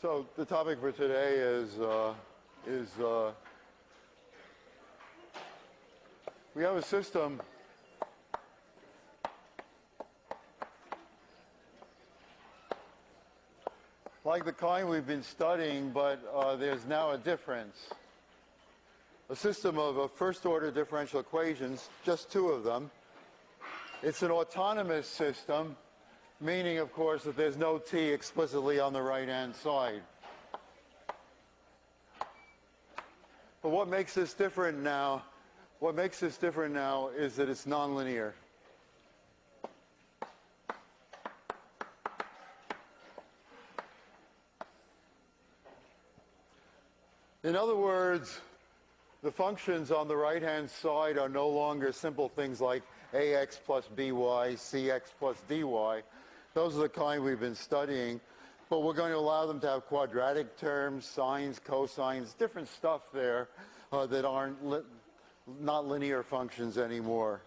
So the topic for today is we have a system like the kind we've been studying, but there's now a difference. A system of first-order differential equations, just two of them. It's an autonomous system, meaning, of course, that there's no t explicitly on the right-hand side. But what makes this different now? What makes this different now is that it's nonlinear. In other words, the functions on the right-hand side are no longer simple things like ax plus by, cx plus dy. Those are the kind we've been studying. But we're going to allow them to have quadratic terms, sines, cosines, different stuff there that aren't not linear functions anymore.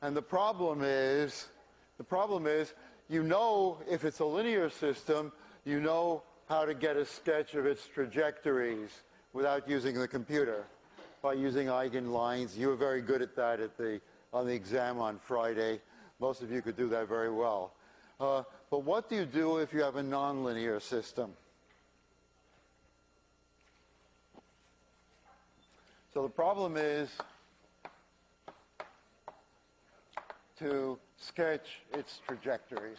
And the problem is, you know if it's a linear system, you know how to get a sketch of its trajectories without using the computer, by using eigenlines. You were very good at that on the exam on Friday. Most of you could do that very well. But what do you do if you have a nonlinear system? So the problem is to sketch its trajectories.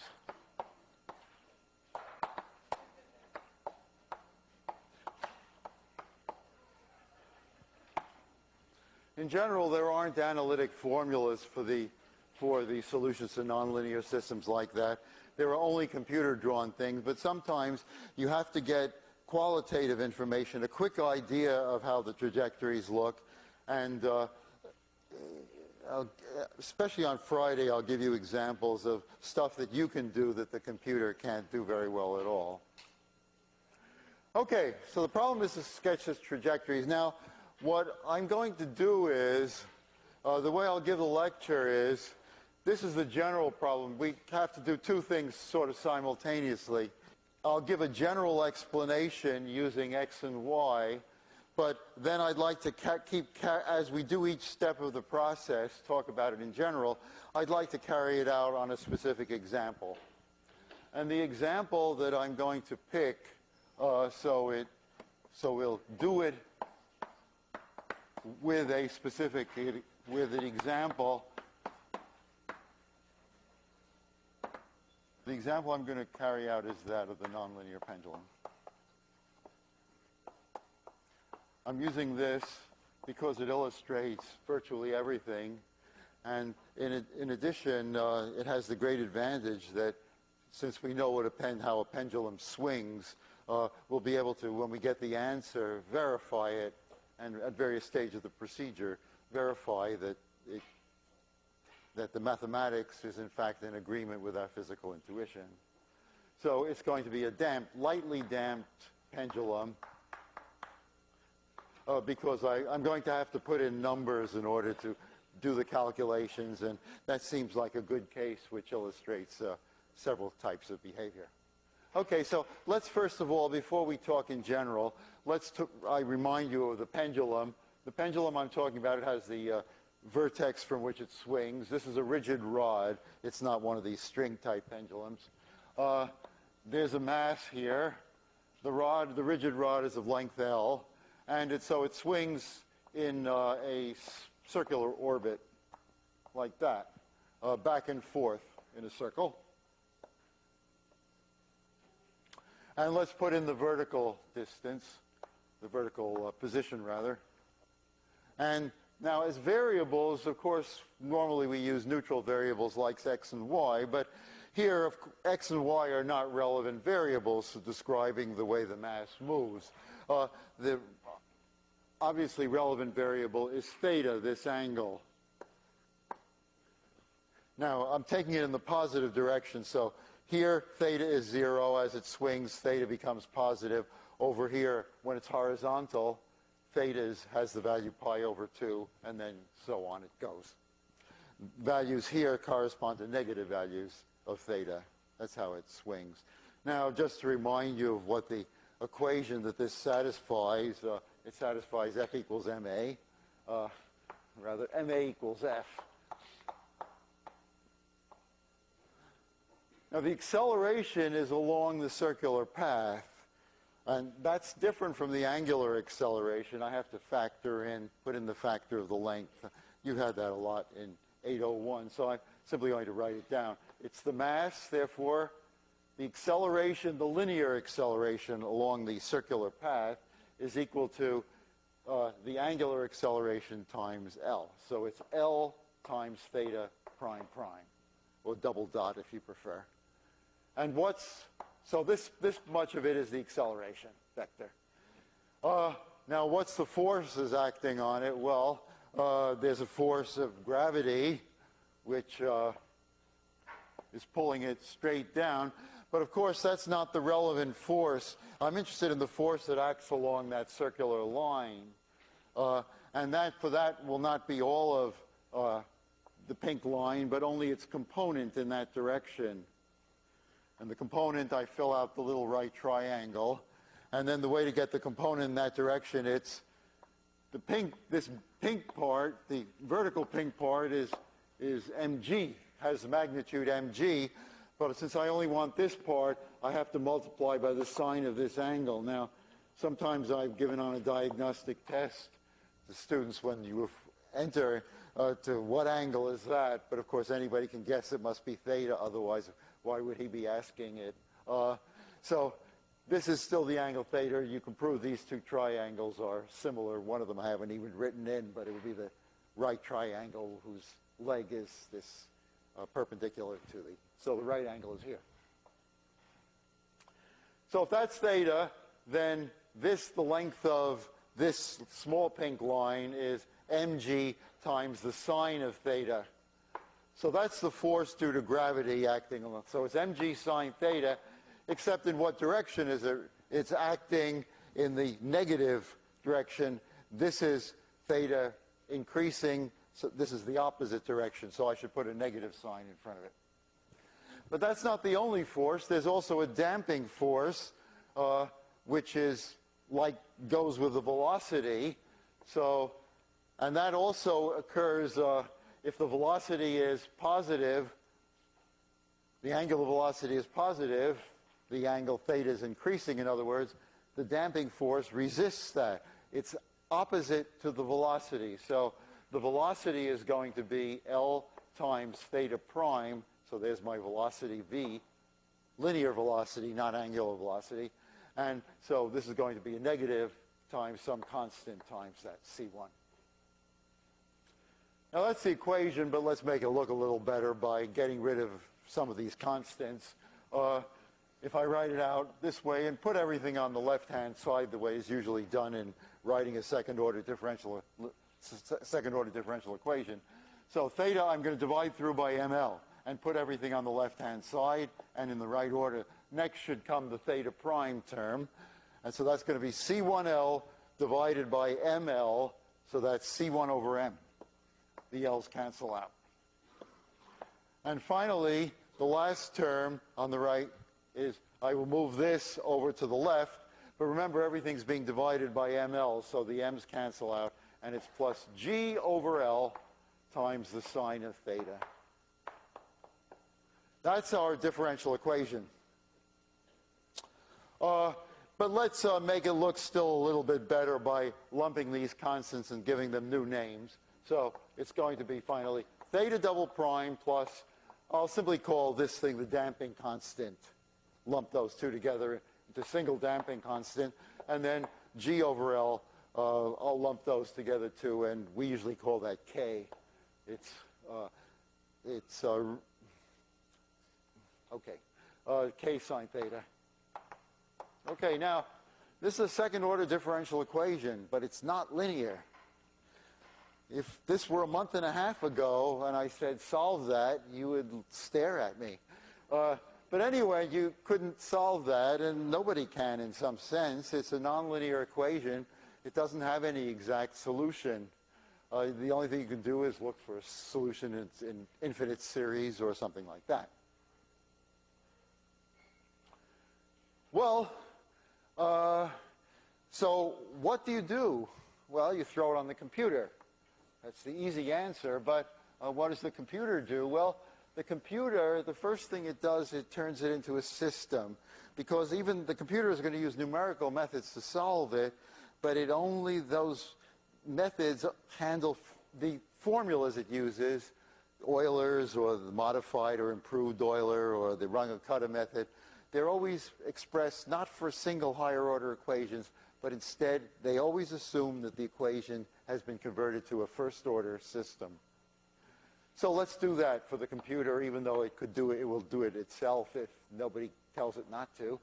In general, there aren't analytic formulas for the solutions to nonlinear systems like that. There are only computer-drawn things, but sometimes you have to get qualitative information, a quick idea of how the trajectories look. And especially on Friday, I'll give you examples of stuff that you can do that the computer can't do very well at all. Okay, so the problem is to sketch its trajectories. Now, what I'm going to do is, the way I'll give the lecture is, this is the general problem. We have to do two things sort of simultaneously. I'll give a general explanation using x and y, but then I'd like to as we do each step of the process, talk about it in general, I'd like to carry it out on a specific example. And the example that I'm going to pick, so we'll do it with an example. The example I'm going to carry out is that of the nonlinear pendulum. I'm using this because it illustrates virtually everything, and in addition, it has the great advantage that since we know how a pendulum swings, we'll be able to, when we get the answer, verify it, and at various stages of the procedure, verify that the mathematics is in fact in agreement with our physical intuition. So it's going to be a lightly damped pendulum, because I'm going to have to put in numbers in order to do the calculations, and that seems like a good case which illustrates several types of behavior. Okay, so let's first of all, before we talk in general, I remind you of the pendulum. The pendulum I'm talking about, it has the vertex from which it swings. This is a rigid rod. It's not one of these string-type pendulums. There's a mass here. The rigid rod is of length L, and so it swings in a circular orbit like that, back and forth in a circle. And let's put in the vertical distance, the vertical position, rather. And now, as variables, of course, normally we use neutral variables like x and y, but here, x and y are not relevant variables for describing the way the mass moves. The obviously relevant variable is theta, this angle. Now, I'm taking it in the positive direction, so here, theta is 0. As it swings, theta becomes positive. Over here, when it's horizontal, theta has the value pi over 2, and then so on it goes. Values here correspond to negative values of theta. That's how it swings. Now, just to remind you of what the equation that this satisfies, it satisfies F equals ma, rather ma equals F. Now, the acceleration is along the circular path, and that's different from the angular acceleration. I have to factor in, put in the factor of the length. You had that a lot in 801, so I'm simply going to write it down. It's the mass, therefore, the acceleration, the linear acceleration along the circular path is equal to the angular acceleration times L. So it's L times theta prime prime, or double dot if you prefer. And so this much of it is the acceleration vector. Now, what's the forces acting on it? Well, there's a force of gravity, which is pulling it straight down. But of course, that's not the relevant force. I'm interested in the force that acts along that circular line. And for that will not be all of the pink line, but only its component in that direction. And the component, I fill out the little right triangle. And then the way to get the component in that direction, it's the pink, this pink part, the vertical pink part is mg, has the magnitude mg. But since I only want this part, I have to multiply by the sine of this angle. Now, sometimes I've given on a diagnostic test to students when you enter to what angle is that. But of course, anybody can guess it must be theta. Otherwise, why would he be asking it? So this is still the angle theta. You can prove these two triangles are similar. One of them I haven't even written in, but it would be the right triangle whose leg is this perpendicular to the. So the right angle is here. So if that's theta, then the length of this small pink line is mg times the sine of theta. So that's the force due to gravity acting along. So it's mg sine theta, except in what direction is it? It's acting in the negative direction. This is theta increasing. So this is the opposite direction. So I should put a negative sign in front of it. But that's not the only force. There's also a damping force, which is goes with the velocity. So, and that also occurs if the velocity is positive, the angular velocity is positive, the angle theta is increasing, in other words, the damping force resists that. It's opposite to the velocity. So the velocity is going to be L times theta prime. So there's my velocity v, linear velocity, not angular velocity. And so this is going to be a negative times some constant times that c1. Now that's the equation, but let's make it look a little better by getting rid of some of these constants. If I write it out this way and put everything on the left-hand side the way it's usually done in writing a second-order differential equation. So theta I'm going to divide through by ml and put everything on the left-hand side and in the right order. Next should come the theta prime term. And so that's going to be C1L divided by ml, so that's C1 over m. The L's cancel out. And finally, the last term on the right is I will move this over to the left. But remember, everything's being divided by ml, so the m's cancel out. And it's plus g over L times the sine of theta. That's our differential equation. But let's make it look still a little bit better by lumping these constants and giving them new names. So it's going to be finally theta double prime plus, I'll simply call this thing the damping constant. Lump those two together into single damping constant. And then g over L, I'll lump those together too, and we usually call that k. K sine theta. Okay, now, this is a second-order differential equation, but it's not linear. If this were a month and a half ago and I said, solve that, you would stare at me. But anyway, you couldn't solve that, and nobody can in some sense. It's a nonlinear equation. It doesn't have any exact solution. The only thing you can do is look for a solution in infinite series or something like that. Well, so what do you do? Well, you throw it on the computer. That's the easy answer, but what does the computer do? Well, the computer, the first thing it does, it turns it into a system, because even the computer is going to use numerical methods to solve it, but those methods handle the formulas it uses, Euler's or the modified or improved Euler or the Runge-Kutta method. They're always expressed not for single higher order equations, but instead they always assume that the equation has been converted to a first order system. So let's do that for the computer, even though it could do it, it will do it itself if nobody tells it not to.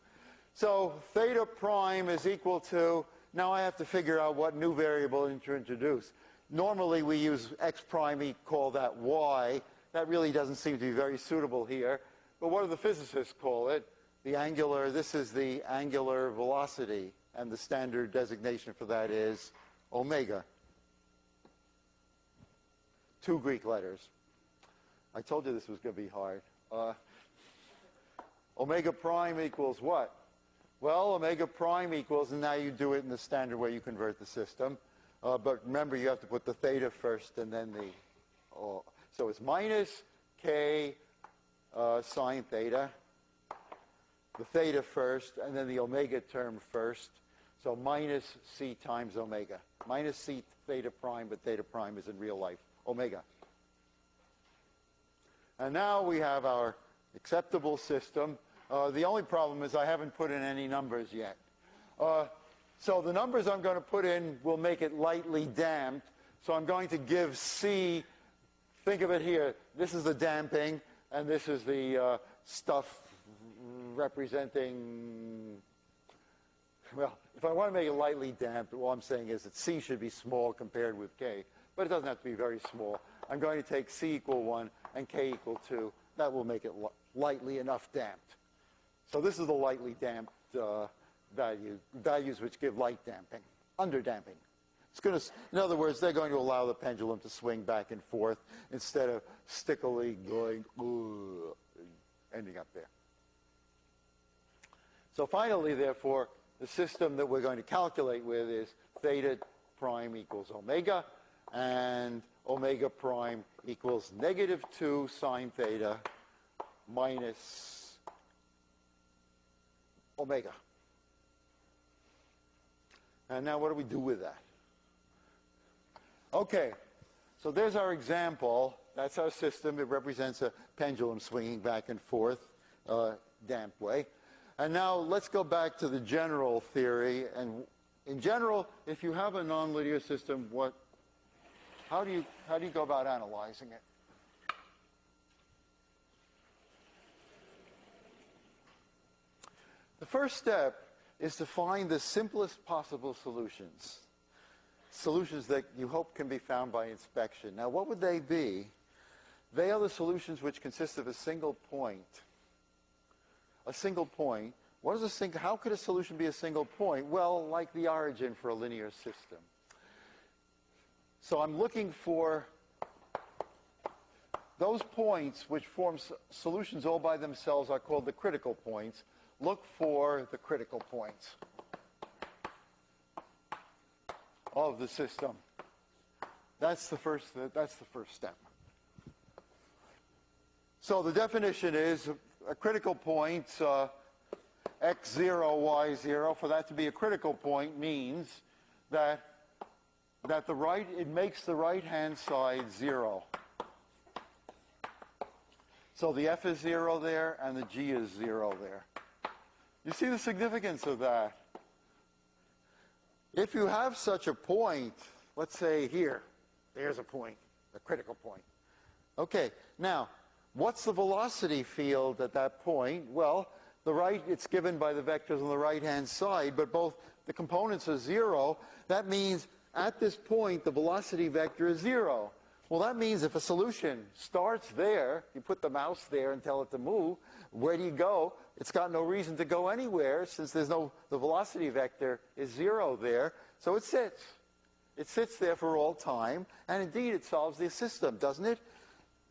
So theta prime is equal to, now I have to figure out what new variable to introduce. Normally we use x prime, we call that y. That really doesn't seem to be very suitable here. But what do the physicists call it? This is the angular velocity, and the standard designation for that is omega. 2 Greek letters. I told you this was going to be hard. Omega prime equals what? Well, omega prime equals, and now you do it in the standard way you convert the system. But remember, you have to put the theta first and then the... so it's minus k sine theta, the theta first, and then the omega term first. So minus c times omega. Minus c theta prime, but theta prime is in real life omega. And now we have our acceptable system. The only problem is I haven't put in any numbers yet. So the numbers I'm going to put in will make it lightly damped. So I'm going to give C, think of it here, this is the damping, and this is the stuff representing, well, if I want to make it lightly damped, all I'm saying is that C should be small compared with K, but it doesn't have to be very small. I'm going to take C equal 1 and K equal 2. That will make it lightly enough damped. So this is the lightly damped values which give light damping, under damping. It's going to, in other words, they're going to allow the pendulum to swing back and forth instead of stickily going, ending up there. So finally, therefore, the system that we're going to calculate with is theta prime equals omega, and omega prime equals negative 2 sine theta minus omega. And now what do we do with that? Okay, so there's our example. That's our system. It represents a pendulum swinging back and forth, damped way. And now let's go back to the general theory. And in general, if you have a nonlinear system, how do you go about analyzing it? The first step is to find the simplest possible solutions. Solutions that you hope can be found by inspection. Now, what would they be? They are the solutions which consist of a single point. A single point. How could a solution be a single point? Well, like the origin for a linear system. So I'm looking for those points which form solutions all by themselves are called the critical points. Look for the critical points of the system. That's the first step. So the definition is a critical point, x0, y0. For that to be a critical point means that it makes the right-hand side 0. So the f is 0 there, and the g is 0 there. You see the significance of that? If you have such a point, let's say here, there's a point, a critical point. Okay, now, what's the velocity field at that point? Well, it's given by the vectors on the right-hand side, but both the components are 0. That means at this point, the velocity vector is 0. Well, that means if a solution starts there, you put the mouse there and tell it to move, where do you go? It's got no reason to go anywhere since the velocity vector is 0 there, so it sits. It sits there for all time, and indeed it solves the system, doesn't it?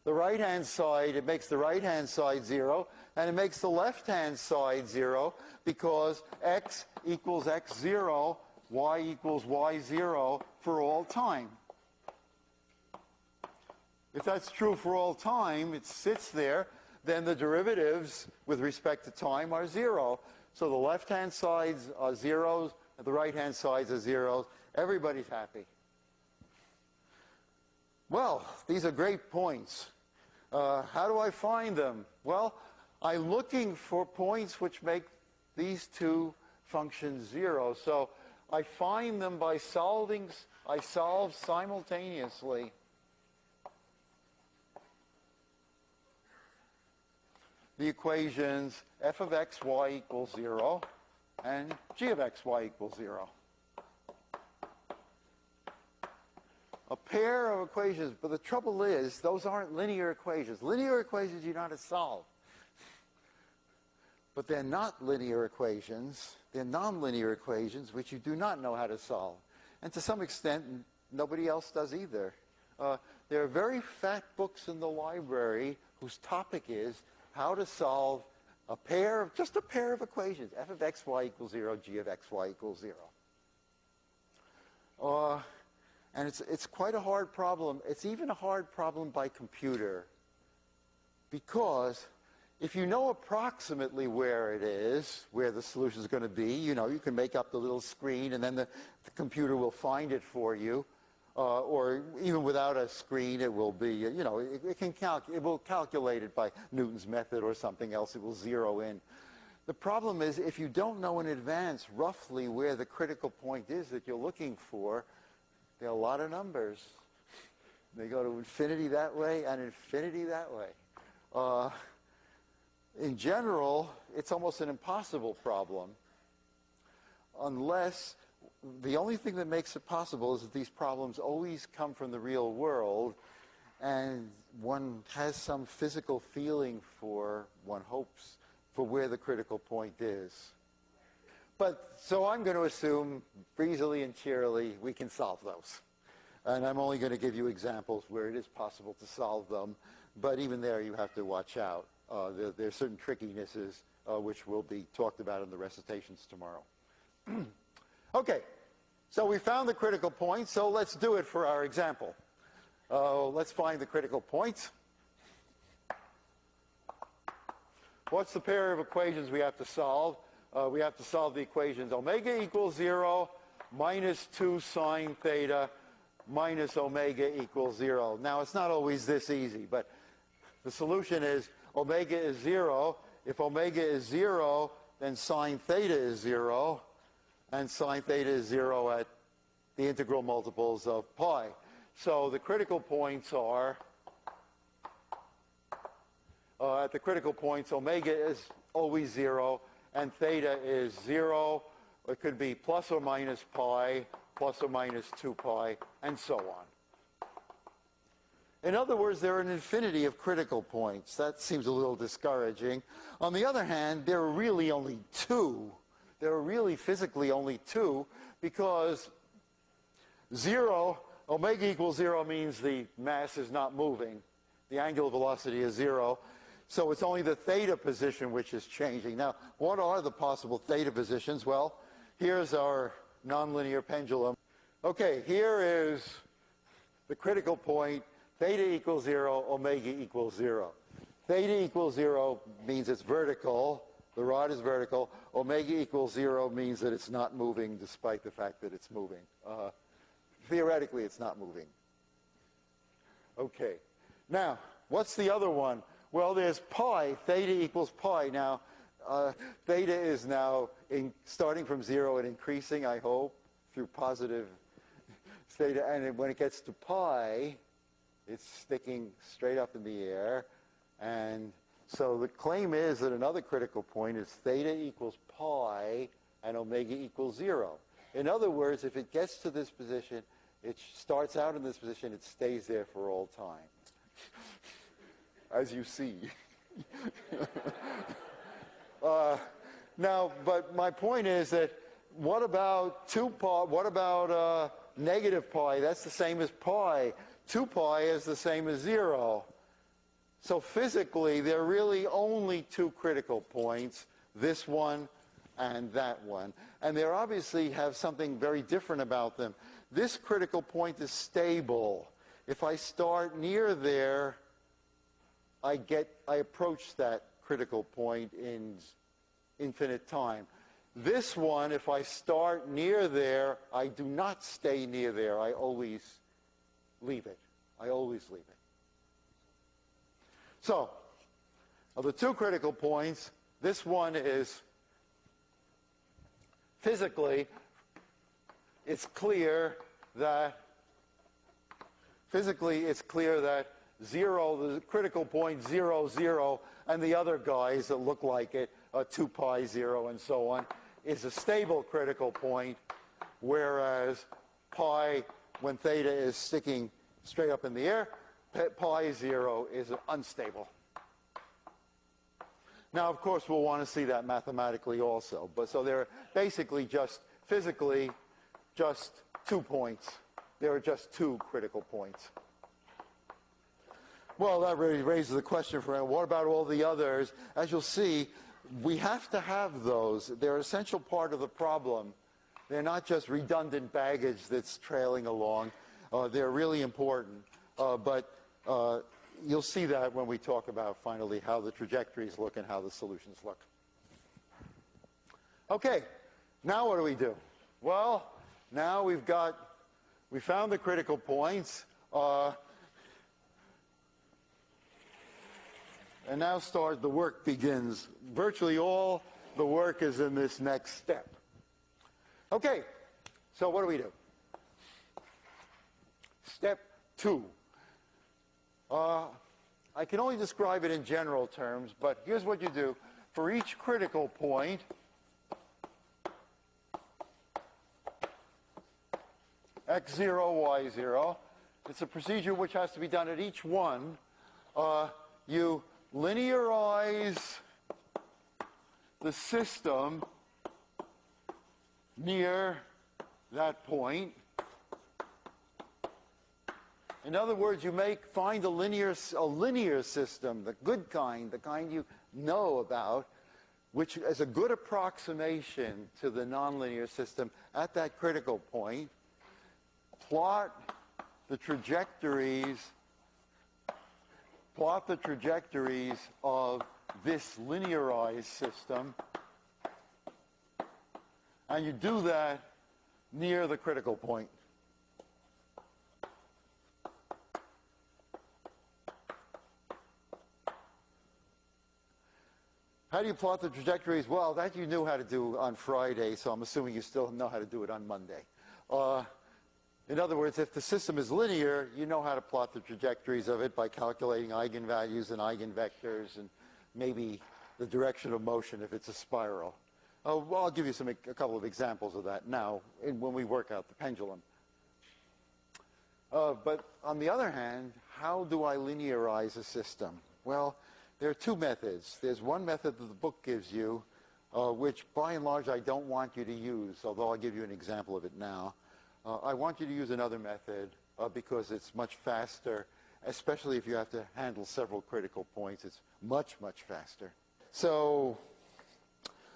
the right-hand side, it makes the right-hand side 0, and it makes the left-hand side 0 because x equals x0, y equals y0 for all time. If that's true for all time, it sits there, then the derivatives with respect to time are 0. So the left-hand sides are zeros, and the right-hand sides are zeros. Everybody's happy. Well, these are great points. How do I find them? Well, I'm looking for points which make these two functions 0. So I find them by solving. I solve simultaneously. The equations f of x, y equals 0 and g of x, y equals 0. A pair of equations, but the trouble is, those aren't linear equations. Linear equations you know how to solve. But they're not linear equations. They're nonlinear equations, which you do not know how to solve. And to some extent, nobody else does either. There are very fat books in the library whose topic is how to solve just a pair of equations, f of x, y equals 0, g of x, y equals 0. And it's quite a hard problem. It's even a hard problem by computer. Because if you know approximately where it is, where the solution is going to be, you can make up the little screen and then the computer will find it for you. Or even without a screen, it will be, it will calculate it by Newton's method or something else. It will zero in. The problem is if you don't know in advance roughly where the critical point is that you're looking for, there are a lot of numbers. They go to infinity that way and infinity that way. In general, it's almost an impossible problem unless the only thing that makes it possible is that these problems always come from the real world and one has some physical feeling for, one hopes, for where the critical point is. But so I'm going to assume breezily and cheerily we can solve those. And I'm only going to give you examples where it is possible to solve them. But even there you have to watch out. There are certain trickinesses which will be talked about in the recitations tomorrow. Okay, so we found the critical point, so let's do it for our example. Let's find the critical points. What's the pair of equations we have to solve? We have to solve the equations omega equals 0 minus 2 sine theta minus omega equals 0. Now, it's not always this easy, but the solution is omega is 0. If omega is 0, then sine theta is 0. And sine theta is 0 at the integral multiples of pi. So the critical points are, at the critical points, omega is always 0, and theta is 0. It could be plus or minus pi, plus or minus 2 pi, and so on. In other words, there are an infinity of critical points. That seems a little discouraging. On the other hand, there are really only two. There are really physically only two because 0, omega equals 0 means the mass is not moving. The angular velocity is 0. So it's only the theta position which is changing. Now, what are the possible theta positions? Well, here's our nonlinear pendulum. Okay, here is the critical point. Theta equals 0, omega equals 0. Theta equals 0 means it's vertical. The rod is vertical. Omega equals 0 means that it's not moving despite the fact that it's moving. Theoretically, it's not moving. Okay. Now, what's the other one? Well, there's pi. Theta equals pi. Now, theta is now starting from 0 and increasing, I hope, through positive theta. And when it gets to pi, it's sticking straight up in the air. And so the claim is that another critical point is theta equals pi and omega equals 0. In other words, if it gets to this position, it starts out in this position, it stays there for all time. As you see. Now, but my point is that what about 2 pi? What about negative pi? That's the same as pi. 2 pi is the same as 0. So physically, there are really only two critical points, this one and that one. And they obviously have something very different about them. This critical point is stable. If I start near there, I approach that critical point in infinite time. This one, if I start near there, I do not stay near there. I always leave it. I always leave it. So, of the two critical points, this one is physically, it's clear that 0, the critical point 0, 0, and the other guys that look like it, 2 pi 0 and so on, is a stable critical point, whereas pi, when theta is sticking straight up in the air, pi 0 is unstable. Now, of course, we'll want to see that mathematically also. But so they're basically just physically just 2 points. There are just 2 critical points. Well, that really raises the question for what about all the others? As you'll see, we have to have those. They're an essential part of the problem. They're not just redundant baggage that's trailing along. They're really important. But you'll see that when we talk about, finally, how the trajectories look and how the solutions look. Okay, now what do we do? Well, now we found the critical points. And now the work begins. Virtually all the work is in this next step. Okay, so what do we do? Step 2. I can only describe it in general terms, but here's what you do. For each critical point, x0, y0, it's a procedure which has to be done at each one. You linearize the system near that point. In other words, you find a linear system, the good kind, the kind you know about, which is a good approximation to the nonlinear system at that critical point. Plot the trajectories of this linearized system, and you do that near the critical point. How do you plot the trajectories? Well, that you knew how to do on Friday, so I'm assuming you still know how to do it on Monday. In other words, if the system is linear, you know how to plot the trajectories of it by calculating eigenvalues and eigenvectors and maybe the direction of motion if it's a spiral. Well, I'll give you a couple of examples of that now when we work out the pendulum. But on the other hand, how do I linearize a system? Well, there are 2 methods. There's one method that the book gives you, which by and large I don't want you to use, although I'll give you an example of it now. I want you to use another method because it's much faster, especially if you have to handle several critical points. It's much, much faster. So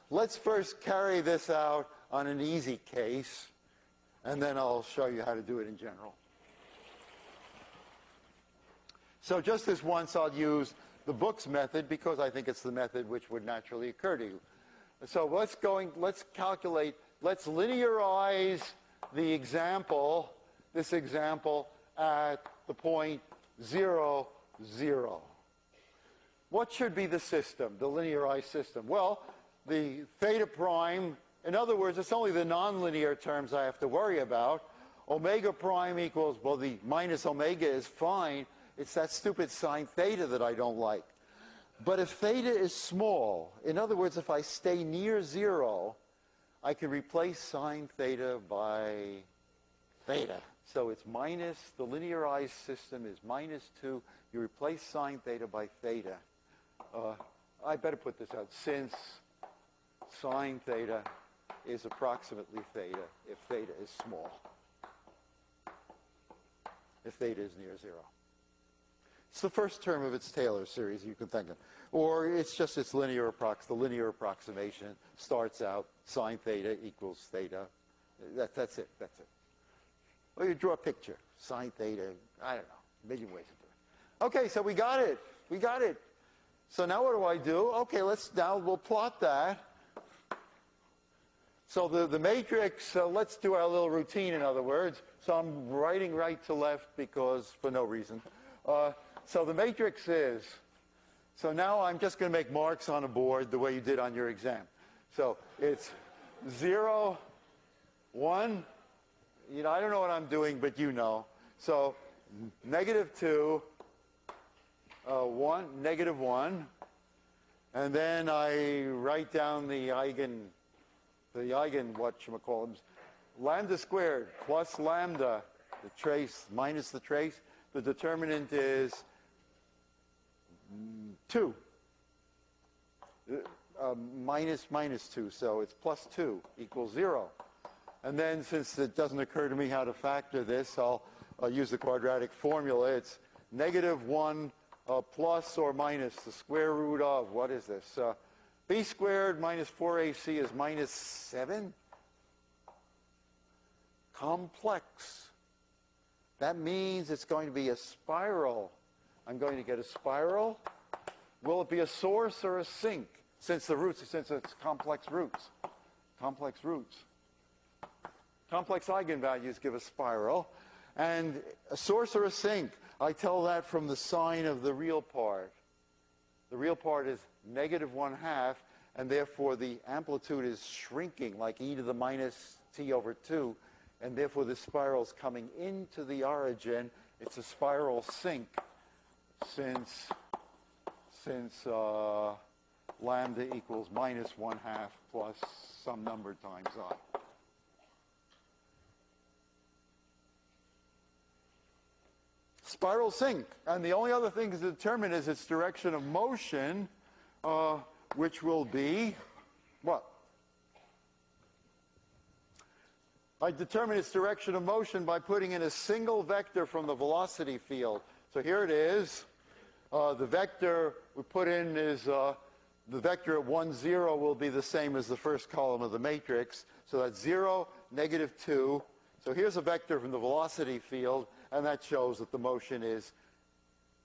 let's first carry this out on an easy case, and then I'll show you how to do it in general. So just this once, I'll use the book's method because I think it's the method which would naturally occur to you. So let's calculate, let's linearize this example at the point 0, 0. What should be the system, the linearized system? Well, the theta prime, in other words, it's only the nonlinear terms I have to worry about. Omega prime equals, well, the minus omega is fine. It's that stupid sine theta that I don't like. But if theta is small, in other words, if I stay near 0, I can replace sine theta by theta. So it's minus, the linearized system is minus 2. You replace sine theta by theta. I better put this out. Since sine theta is approximately theta if theta is small, if theta is near 0. It's the first term of its Taylor series you can think of. Or it's just its linear the linear approximation starts out sine theta equals theta. That's it. That's it. Or you draw a picture. Sine theta. I don't know. A million ways to do it. Okay, so we got it. We got it. So now what do I do? Okay, we'll plot that. So the matrix, let's do our little routine, in other words. So I'm writing right to left because, for no reason. So the matrix is, so now I'm just going to make marks on a board the way you did on your exam. So it's 0, 1. You know, I don't know what I'm doing, but you know. So -2, 1, -1. And then I write down the eigen, whatchamacallem, lambda squared plus lambda, the trace minus the trace. The determinant is 2. Minus 2, so it's +2 equals 0. And then, since it doesn't occur to me how to factor this, I'll use the quadratic formula. It's -1 plus or minus the square root of, what is this? B squared minus 4AC is -7. Complex. That means it's going to be a spiral. I'm going to get a spiral. Will it be a source or a sink? Since it's complex roots. Complex roots. Complex eigenvalues give a spiral. And a source or a sink, I tell that from the sign of the real part. The real part is -1/2, and therefore the amplitude is shrinking, like e to the minus t over 2, and therefore this spiral is coming into the origin. It's a spiral sink since lambda equals -1/2 plus some number times I. Spiral sink. And the only other thing to determine is its direction of motion, which will be what? I determine its direction of motion by putting in a single vector from the velocity field. So here it is. The vector we put in is the vector at 1, 0 will be the same as the first column of the matrix. So that's 0, -2. So here's a vector from the velocity field, and that shows that the motion is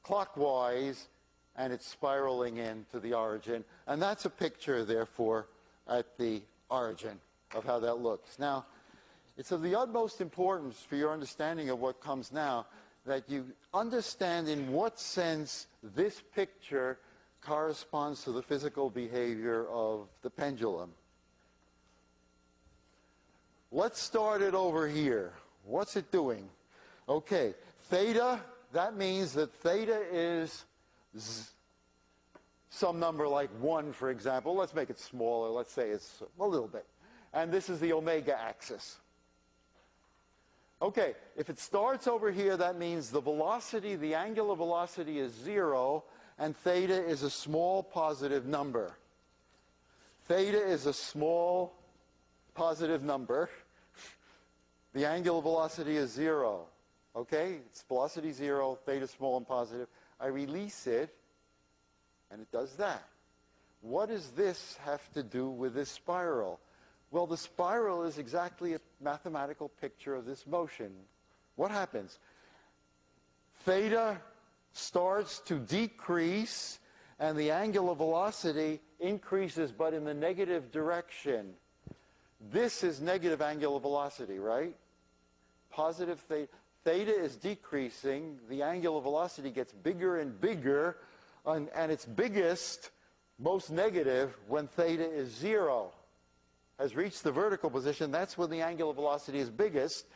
clockwise, and it's spiraling into the origin. And that's a picture, therefore, at the origin of how that looks. Now, it's of the utmost importance for your understanding of what comes now that you understand in what sense this picture corresponds to the physical behavior of the pendulum. Let's start it over here. What's it doing? Okay, theta, that means that theta is some number like 1, for example. Let's make it smaller. Let's say it's a little bit. And this is the omega axis. Okay, if it starts over here, that means the velocity, the angular velocity is 0, and theta is a small positive number. Theta is a small positive number. The angular velocity is 0. Okay, it's velocity 0, theta small and positive. I release it, and it does that. What does this have to do with this spiral? Well, the spiral is exactly a mathematical picture of this motion. What happens? Theta starts to decrease, and the angular velocity increases, but in the negative direction. This is negative angular velocity, right? Positive theta. Theta is decreasing. The angular velocity gets bigger and bigger, and it's biggest, most negative, when theta is 0. Has reached the vertical position. That's when the angular velocity is biggest.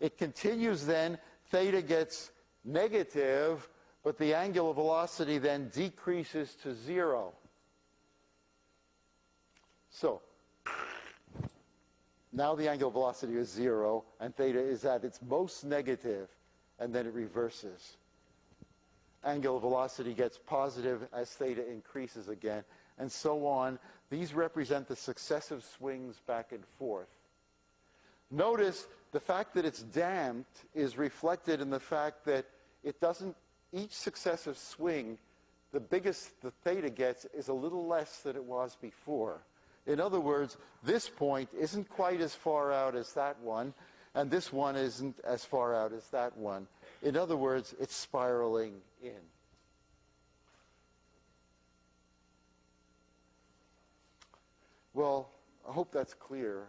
It continues then. Theta gets negative, but the angular velocity then decreases to 0. So now the angular velocity is 0, and theta is at its most negative, and then it reverses. Angular velocity gets positive as theta increases again, and so on. These represent the successive swings back and forth. Notice the fact that it's damped is reflected in the fact that it doesn't each successive swing, the biggest the theta gets is a little less than it was before. In other words, this point isn't quite as far out as that one, and this one isn't as far out as that one. In other words, it's spiraling in. Well, I hope that's clear,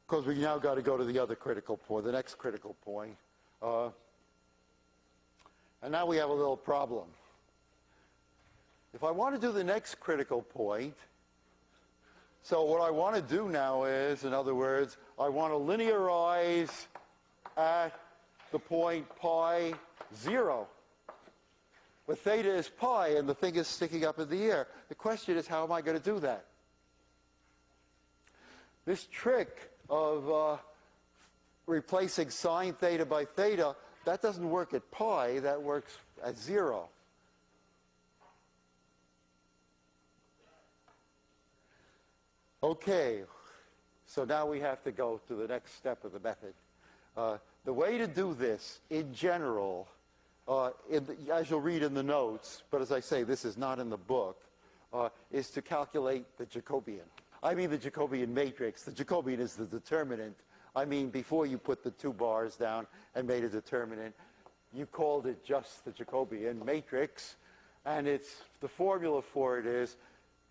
because we now got to go to the other critical point, the next critical point. And now we have a little problem. If I want to do the next critical point, so what I want to do now is, in other words, I want to linearize at the point pi 0. But theta is pi, and the thing is sticking up in the air. The question is, how am I going to do that? This trick of replacing sine theta by theta, that doesn't work at pi, that works at 0. Okay, so now we have to go to the next step of the method. The way to do this, in general, as you'll read in the notes, but as I say, this is not in the book, is to calculate the Jacobian. I mean the Jacobian matrix. The Jacobian is the determinant. I mean, before you put the two bars down and made a determinant, you called it just the Jacobian matrix, and the formula for it is,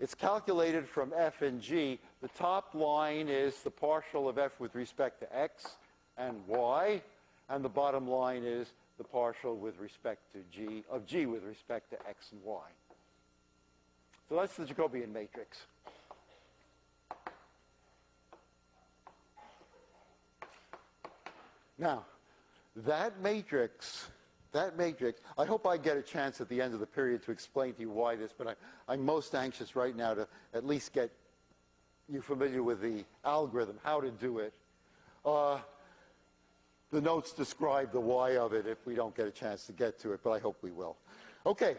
it's calculated from f and g. The top line is the partial of f with respect to x and y, and the bottom line is the partial with respect to g with respect to x and y. So that's the Jacobian matrix. Now, that matrix, I hope I get a chance at the end of the period to explain to you why this, but I'm most anxious right now to at least get you familiar with the algorithm, how to do it. The notes describe the why of it if we don't get a chance to get to it, but I hope we will. Okay,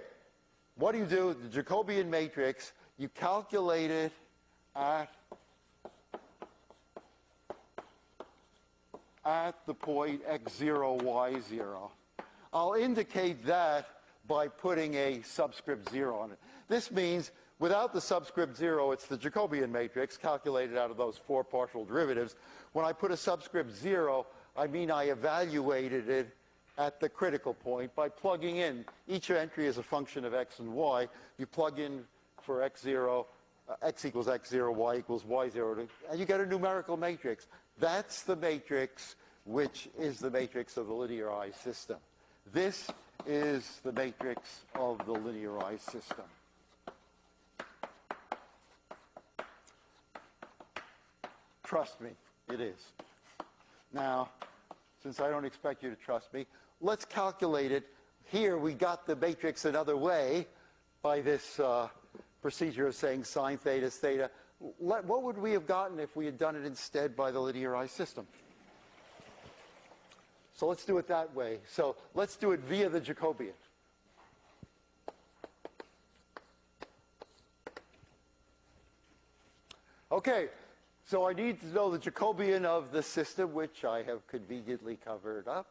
what do? The Jacobian matrix, you calculate it at the point x0, y0. I'll indicate that by putting a subscript 0 on it. This means without the subscript 0, it's the Jacobian matrix calculated out of those 4 partial derivatives. When I put a subscript 0, I mean I evaluated it at the critical point by plugging in. Each entry is a function of x and y. You plug in for x0, x equals x0, y equals y0, and you get a numerical matrix. That's the matrix which is the matrix of the linearized system. This is the matrix of the linearized system. Trust me, it is. Now, since I don't expect you to trust me, let's calculate it. Here we got the matrix another way by this procedure of saying sine theta is theta. What would we have gotten if we had done it instead by the linearized system? So let's do it that way. So let's do it via the Jacobian. Okay, so I need to know the Jacobian of the system, which I have conveniently covered up.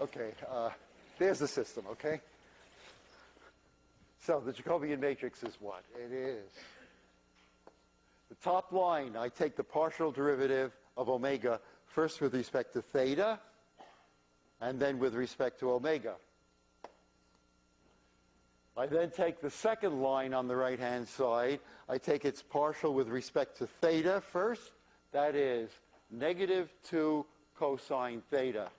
Okay, there's the system, okay? So the Jacobian matrix is what? It is the top line. I take the partial derivative of omega first with respect to theta and then with respect to omega. I then take the second line on the right-hand side. I take its partial with respect to theta first. That is -2 cosine theta.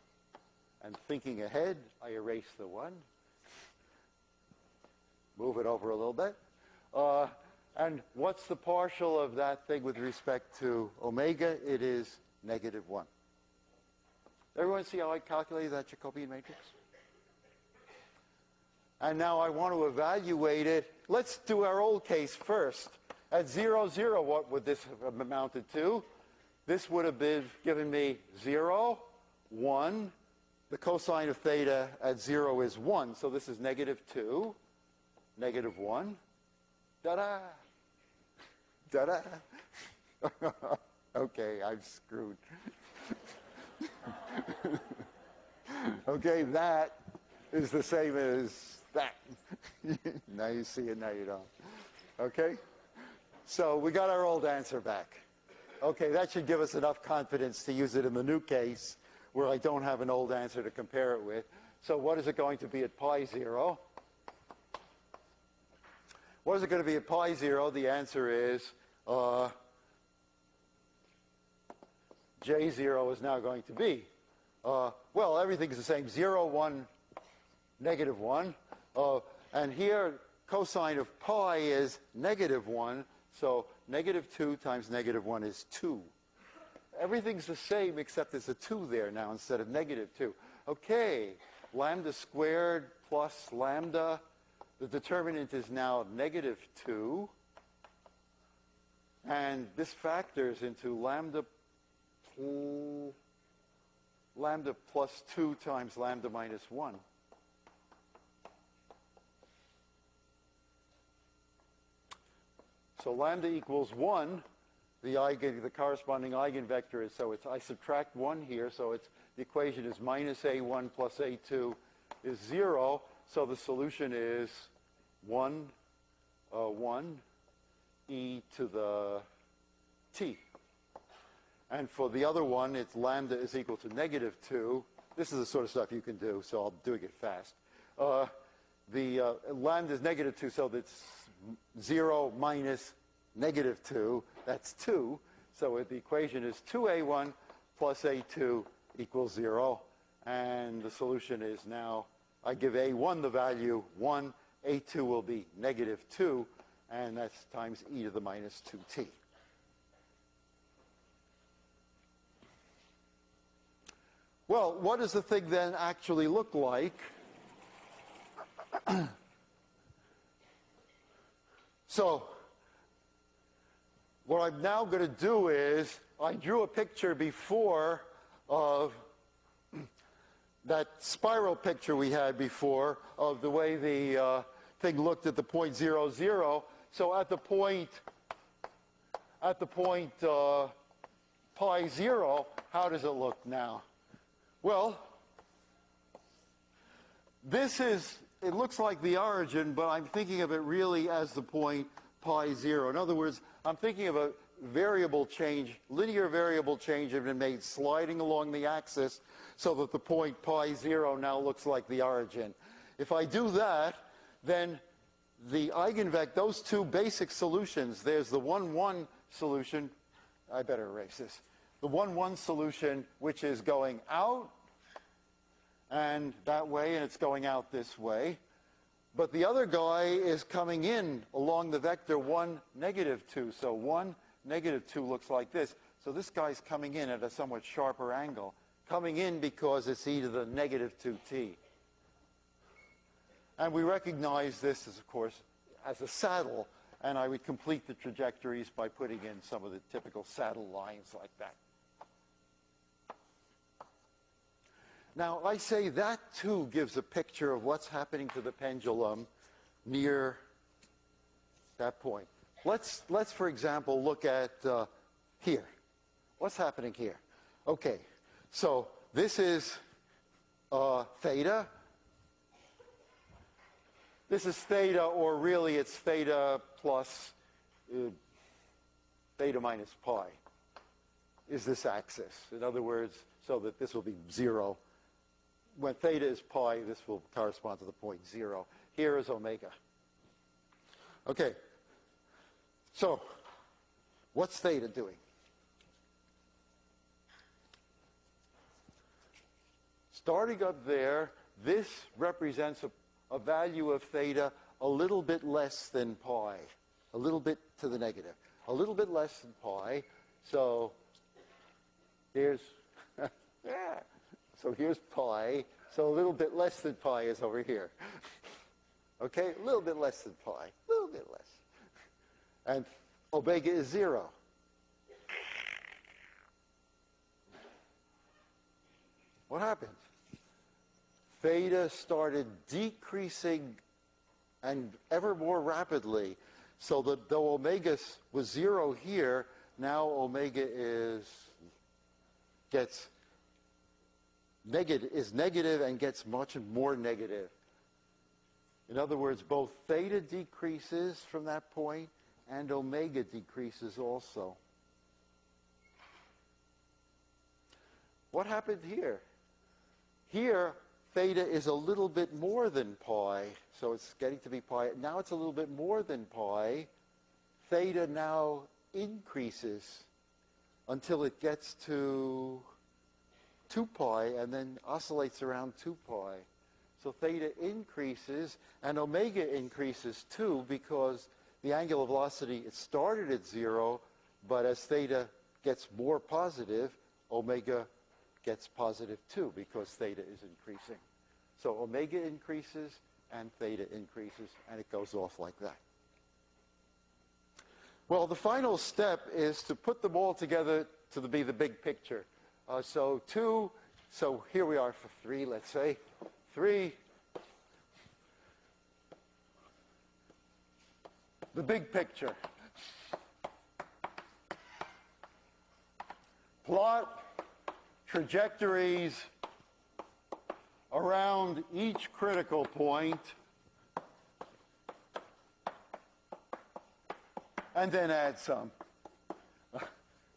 And thinking ahead, I erase the 1. Move it over a little bit. And what's the partial of that thing with respect to omega? It is -1. Everyone see how I calculated that Jacobian matrix? And now I want to evaluate it. Let's do our old case first. At 0, 0, what would this have amounted to? This would have been given me 0, 1. The cosine of theta at 0 is 1, so this is -2, -1. Ta-da! Ta-da! Okay, I'm screwed. Okay, that is the same as that. Now you see it, now you don't. Okay? So we got our old answer back. Okay, that should give us enough confidence to use it in the new case where I don't have an old answer to compare it with. So what is it going to be at pi 0? What is it going to be at pi 0? The answer is J0 is now going to be, well, everything's the same, 0, 1, negative 1. And here, cosine of pi is negative 1. So negative 2 times negative 1 is 2. Everything's the same except there's a 2 there now instead of negative 2. Okay, lambda squared plus lambda. The determinant is now negative 2. And this factors into lambda plus 2 times lambda minus 1. So lambda equals 1. The corresponding eigenvector is, so it's, I subtract 1 here, so it's, the equation is minus a1 plus a2 is 0. So the solution is 1 e to the t. And for the other one, it's lambda is equal to negative 2. This is the sort of stuff you can do, so I'll doing it fast. The lambda is negative 2, so that's 0 minus negative 2. That's 2. So the equation is 2a1 plus a2 equals 0. And the solution is now, I give a1 the value 1. a2 will be negative 2. And that's times e to the minus 2t. Well, what does the thing then actually look like? So what I'm now going to do is, I drew a picture before of that spiral picture we had before of the way the thing looked at the point 0, 0. So at the point pi 0, how does it look now? Well, this is, it looks like the origin, but I'm thinking of it really as the point pi 0. In other words, I'm thinking of a variable change, linear variable change has been made sliding along the axis so that the point pi 0 now looks like the origin. If I do that, then the eigenvector, those two basic solutions, there's the 1, 1 solution, I better erase this, the 1, 1 solution which is going out and that way, and it's going out this way. But the other guy is coming in along the vector 1, negative 2. So 1, negative 2 looks like this. So this guy's coming in at a somewhat sharper angle. Coming in because it's e to the negative 2t. And we recognize this as, of course, as a saddle. And I would complete the trajectories by putting in some of the typical saddle lines like that. Now, I say that, too, gives a picture of what's happening to the pendulum near that point. Let's for example, look at here. What's happening here? Okay, so this is theta. This is theta, or really it's theta plus theta minus pi is this axis. In other words, so that this will be 0. When theta is pi, this will correspond to the point 0. Here is omega. Okay. So, what's theta doing? Starting up there, this represents a value of theta a little bit less than pi. A little bit to the negative. A little bit less than pi. So, here's... yeah. So here's pi. So a little bit less than pi is over here. Okay? A little bit less than pi. A little bit less. And omega is 0. What happens? Theta started decreasing and ever more rapidly, so that though omega was 0 here, now omega gets is negative and gets much more negative. In other words, both theta decreases from that point and omega decreases also. What happened here? Here, theta is a little bit more than pi, so it's getting to be pi. Now it's a little bit more than pi. Theta now increases until it gets to 2 pi and then oscillates around 2 pi. So theta increases and omega increases too, because the angular velocity, it started at 0, but as theta gets more positive, omega gets positive too, because theta is increasing. So omega increases and theta increases, and it goes off like that. Well, the final step is to put them all together to be the big picture. So here we are for 3, let's say. 3, the big picture. Plot trajectories around each critical point, and then add some.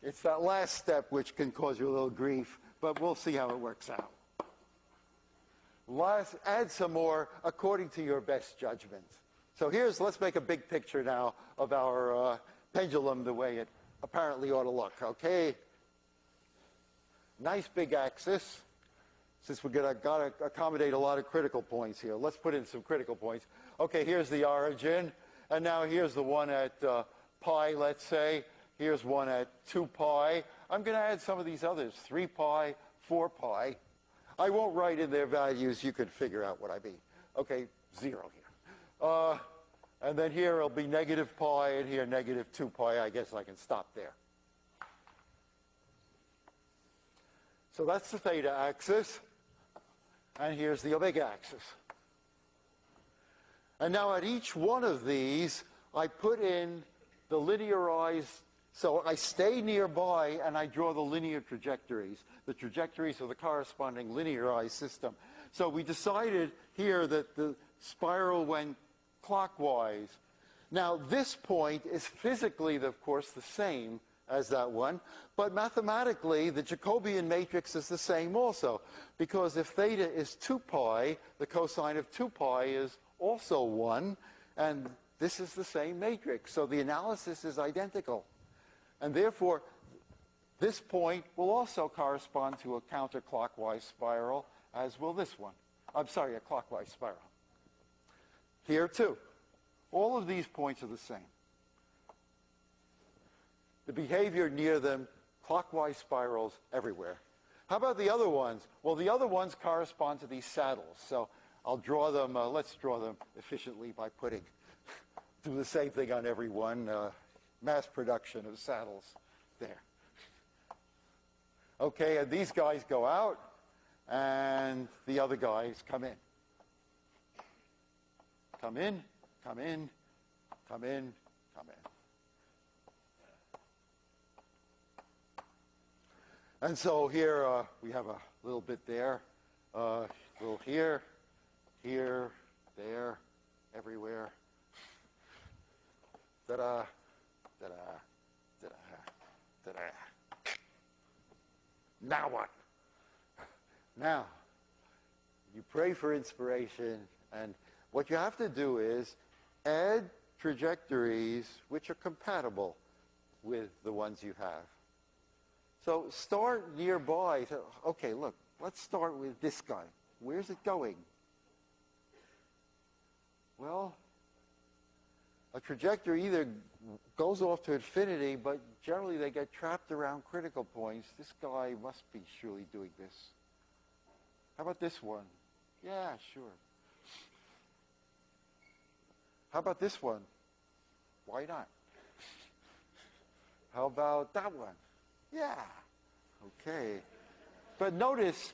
It's that last step which can cause you a little grief, but we'll see how it works out. Add some more according to your best judgment. So let's make a big picture now of our pendulum the way it apparently ought to look, okay? Nice big axis. Since we've got to accommodate a lot of critical points here, let's put in some critical points. Okay, here's the origin, and now here's the one at pi, let's say. Here's one at 2 pi. I'm going to add some of these others, 3 pi, 4 pi. I won't write in their values. You can figure out what I mean. Okay, 0 here. And then here it'll be negative pi, and here negative 2 pi. I guess I can stop there. So that's the theta axis. And here's the omega axis. And now at each one of these, I put in the linearized. So I stay nearby and I draw the linear trajectories. The trajectories of the corresponding linearized system. So we decided here that the spiral went clockwise. Now this point is physically, of course, the same as that one. But mathematically, the Jacobian matrix is the same also. Because if theta is 2 pi, the cosine of 2 pi is also 1. And this is the same matrix. So the analysis is identical. And therefore, this point will also correspond to a counterclockwise spiral, as will this one. I'm sorry, a clockwise spiral. Here, too. All of these points are the same. The behavior near them, clockwise spirals everywhere. How about the other ones? Well, the other ones correspond to these saddles. So I'll draw them, let's draw them efficiently by do the same thing on every one. Mass production of saddles there. Okay, and these guys go out, and the other guys come in. Come in, come in, come in, come in. And so here we have a little bit there, a little here, here, there, everywhere. Ta-da. Ta-da, ta-da, ta-da. Now what? Now, you pray for inspiration, and what you have to do is add trajectories which are compatible with the ones you have. So start nearby. Okay, look, let's start with this guy. Where's it going? Well, a trajectory either goes off to infinity, but generally they get trapped around critical points. This guy must be surely doing this. How about this one? Yeah, sure. How about this one? Why not? How about that one? Yeah. Okay. But notice,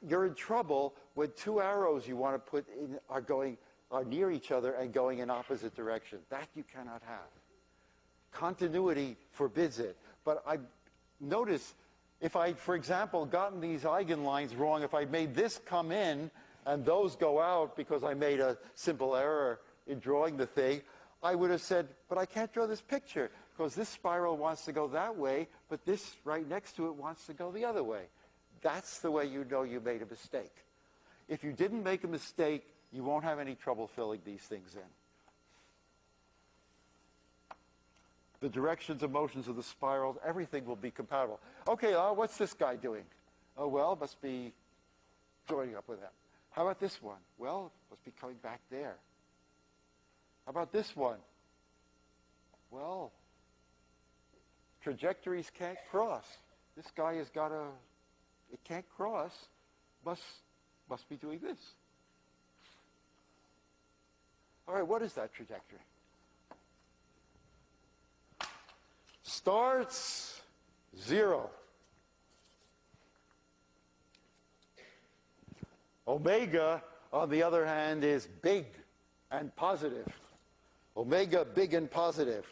you're in trouble when 2 arrows you want to put in are near each other and going in opposite direction. That you cannot have. Continuity forbids it. But notice, if I'd, for example, gotten these eigenlines wrong, if I made this come in and those go out because I made a simple error in drawing the thing, I would have said, but I can't draw this picture because this spiral wants to go that way, but this right next to it wants to go the other way. That's the way you know you made a mistake. If you didn't make a mistake, you won't have any trouble filling these things in. The directions and motions of the spirals, everything will be compatible. Okay, what's this guy doing? Oh, well, must be joining up with that. How about this one? Well, must be coming back there. How about this one? Well, trajectories can't cross. This guy has got a, it can't cross, must be doing this. All right, what is that trajectory? Starts 0. Omega, on the other hand, is big and positive. Omega, big and positive.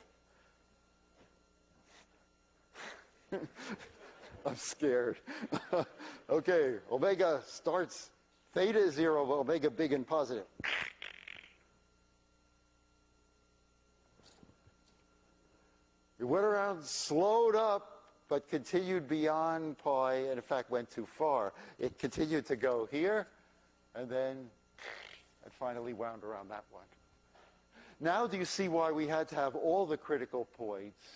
I'm scared. Okay, omega starts, theta is 0, omega big and positive. It went around, slowed up, but continued beyond pi, and in fact went too far. It continued to go here, and then it finally wound around that one. Now do you see why we had to have all the critical points?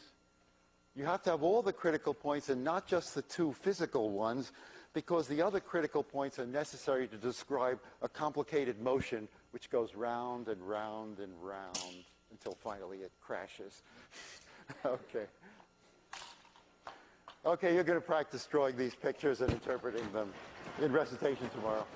You have to have all the critical points and not just the two physical ones, because the other critical points are necessary to describe a complicated motion which goes round and round and round until finally it crashes. Okay. Okay, you're going to practice drawing these pictures and interpreting them in recitation tomorrow.